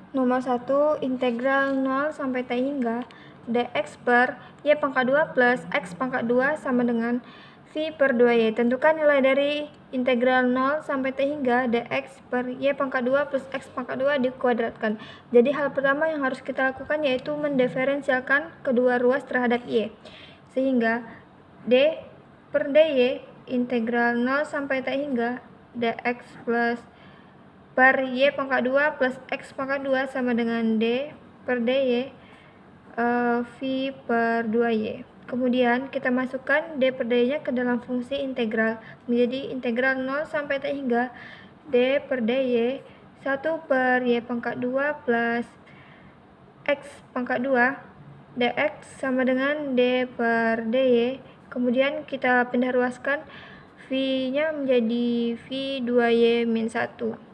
Nomor 1, integral 0 sampai T hingga dx per y pangkat 2 plus x pangkat 2 sama dengan v per 2y. Tentukan nilai dari integral 0 sampai T hingga dx per y pangkat 2 plus x pangkat 2 dikuadratkan. Jadi hal pertama yang harus kita lakukan yaitu mendiferensialkan kedua ruas terhadap y. Sehingga d per dy integral 0 sampai T hingga dx plus per y pangkat 2 plus x pangkat 2 sama dengan d per dy v per 2y. Kemudian kita masukkan d per dy-nya ke dalam fungsi integral menjadi integral 0 sampai T hingga d per dy 1 per y pangkat 2 plus x pangkat 2 dx sama dengan d per dy. Kemudian kita pindah ruaskan v-nya menjadi v 2y min 1.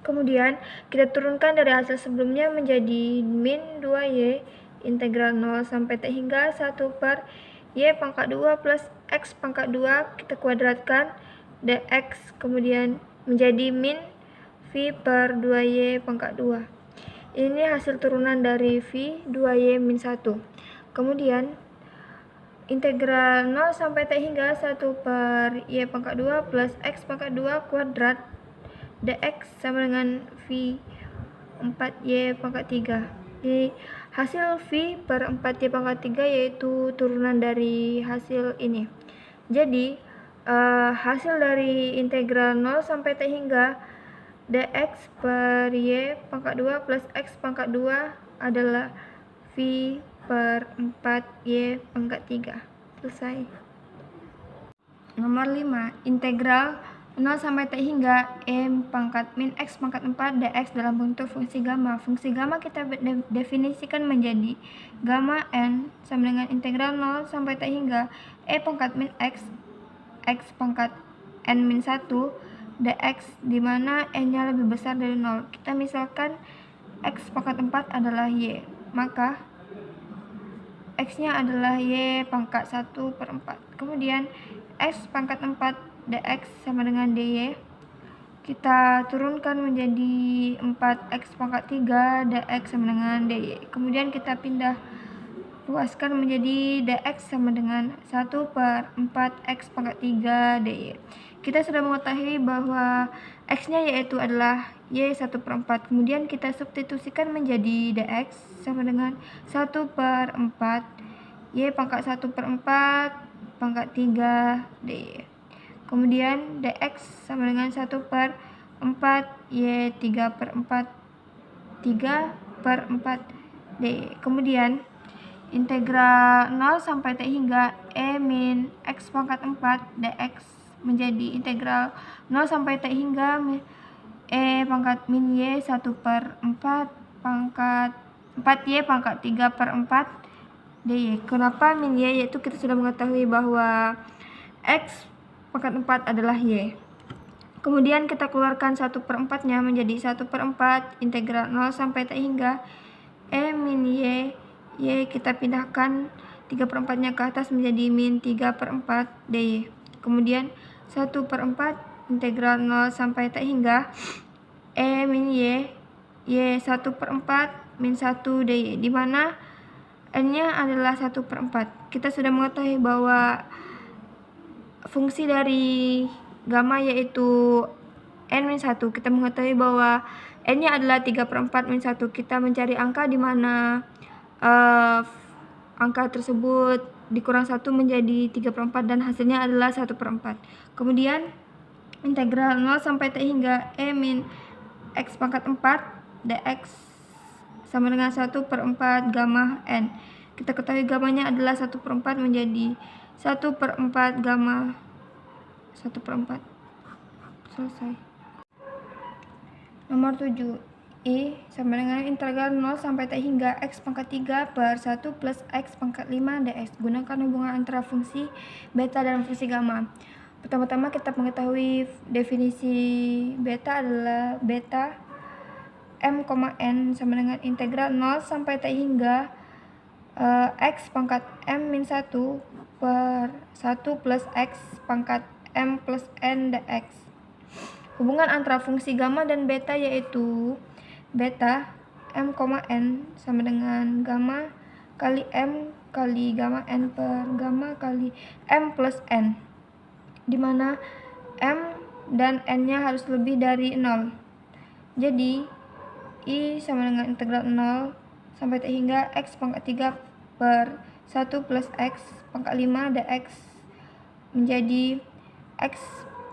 Kemudian kita turunkan dari hasil sebelumnya menjadi min 2y integral 0 sampai T hingga 1 per y pangkat 2 plus x pangkat 2 kita kuadratkan dx kemudian menjadi min v per 2y pangkat 2. Ini hasil turunan dari v 2y min 1. Kemudian integral 0 sampai T hingga 1 per y pangkat 2 plus x pangkat 2 kuadrat dx sama dengan v 4y pangkat 3. Jadi hasil v per 4y pangkat 3 yaitu turunan dari hasil ini. Jadi hasil dari integral 0 sampai T hingga dx per y pangkat 2 plus x pangkat 2 adalah v per 4y pangkat 3. Selesai. Nomor 5, integral 0 sampai T hingga m pangkat min x pangkat 4 dx dalam bentuk fungsi gamma. Fungsi gamma kita definisikan menjadi gamma n sama dengan integral 0 sampai T hingga e pangkat min x pangkat n min 1 dx di mana n-nya lebih besar dari 0. Kita misalkan x pangkat 4 adalah y, maka x-nya adalah y pangkat 1 per 4. Kemudian x pangkat 4 dx sama dengan dy kita turunkan menjadi 4x pangkat 3 dx sama dengan dy. Kemudian kita pindah ruaskan menjadi dx sama dengan 1 per 4x pangkat 3 dy. Kita sudah mengetahui bahwa x-nya yaitu adalah y 1 per 4. Kemudian kita substitusikan menjadi dx sama dengan 1 per 4 y pangkat 1 per 4 pangkat 3 dy. Kemudian dx sama dengan 1 per 4 y 3 per 4 dy. Kemudian integral 0 sampai T hingga e min x pangkat 4 dx menjadi integral 0 sampai T hingga e pangkat min y 1 per 4 pangkat 4y pangkat 3 per 4 dy. Kenapa min y? Yaitu kita sudah mengetahui bahwa x pangkat 4 adalah y. Kemudian kita keluarkan 1 per 4 nya menjadi 1 per 4 integral 0 sampai T hingga e min y kita pindahkan 3 per 4 nya ke atas menjadi min 3 per 4 dy. Kemudian 1 per 4 integral 0 sampai T hingga e min y 1 per 4 min 1 dy, di mana n-nya adalah 1 per 4. Kita sudah mengetahui bahwa fungsi dari gamma yaitu n-1. Kita mengetahui bahwa n-nya adalah 3 per 4 min 1. Kita mencari angka di mana angka tersebut dikurang 1 menjadi 3 per 4 dan hasilnya adalah 1 per 4. Kemudian integral 0 sampai T hingga e min x pangkat 4 dx sama dengan 1 per 4 gamma n. Kita ketahui gammanya adalah 1 per 4 menjadi 1 per 4 gamma 1 per 4. Selesai. Nomor 7, I sama dengan integral 0 sampai T hingga x pangkat 3 per 1 plus x pangkat 5 dx. Gunakan hubungan antara fungsi beta dan fungsi gamma. Pertama-tama kita mengetahui definisi beta adalah beta m, n sama dengan integral 0 sampai T hingga x pangkat m min 1 per 1 plus x pangkat m plus n dx. Hubungan antara fungsi gamma dan beta yaitu beta m, n sama dengan gamma kali m kali gamma n per gamma kali m plus n, di mana m dan n-nya harus lebih dari 0. Jadi I sama dengan integral 0 sampai T hingga x pangkat 3 per 1 plus x pangkat 5 dx menjadi x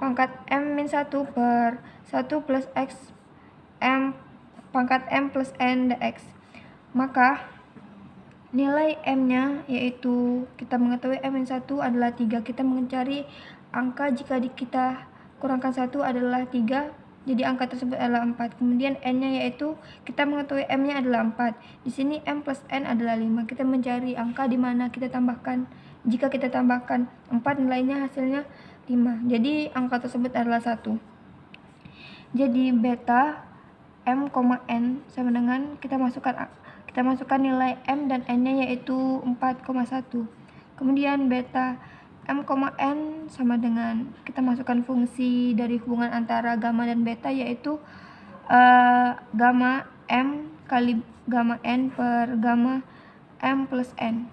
pangkat m min 1 per 1 plus x m pangkat m plus n dx. Maka nilai m-nya yaitu kita mengetahui m min 1 adalah 3. Kita mencari angka jika kita kurangkan 1 adalah 3. Jadi angka tersebut adalah 4. Kemudian n-nya yaitu kita mengetahui m-nya adalah 4. Di sini m plus n adalah 5. Kita mencari angka di mana kita tambahkan. Jika kita tambahkan 4 nilainya hasilnya 5. Jadi angka tersebut adalah 1. Jadi beta m, n sama dengan kita masukkan nilai m dan n-nya yaitu 4,1. Kemudian beta m, n sama dengan kita masukkan fungsi dari hubungan antara gamma dan beta yaitu gamma m kali gamma n per gamma m plus n.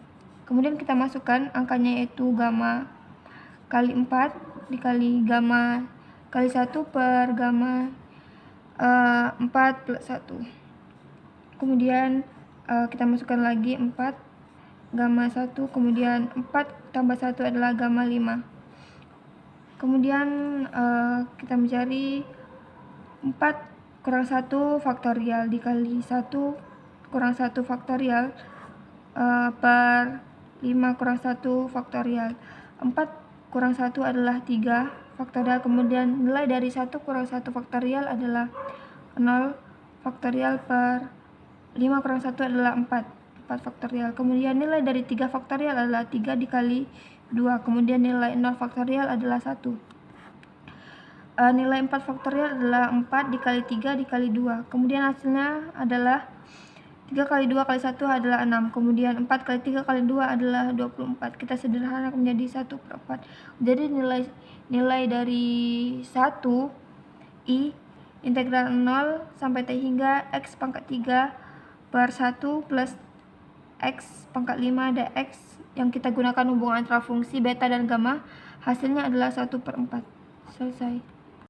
Kemudian kita masukkan angkanya yaitu gamma kali 4 dikali gamma kali 1 per gamma 4 plus 1. Kemudian kita masukkan lagi 4 gamma 1, kemudian 4 tambah 1 adalah gamma 5. Kemudian kita mencari 4 kurang 1 faktorial dikali 1 kurang 1 faktorial per 5 kurang 1 faktorial. 4 kurang 1 adalah 3 faktorial, kemudian nilai dari 1 kurang 1 faktorial adalah 0 faktorial per 5 kurang 1 adalah 4 faktorial. Kemudian nilai dari 3 faktorial adalah 3 dikali 2. Kemudian nilai 0 faktorial adalah 1. Nilai 4 faktorial adalah 4 dikali 3 dikali 2. Kemudian hasilnya adalah 3 kali 2 kali 1 adalah 6. Kemudian 4 kali 3 kali 2 adalah 24. Kita sederhanakan menjadi 1/4. Jadi nilai dari 1 I integral 0 sampai T hingga x pangkat 3 per 1 plus x pangkat 5 dx yang kita gunakan hubungan antara fungsi beta dan gamma, hasilnya adalah 1/4. Selesai.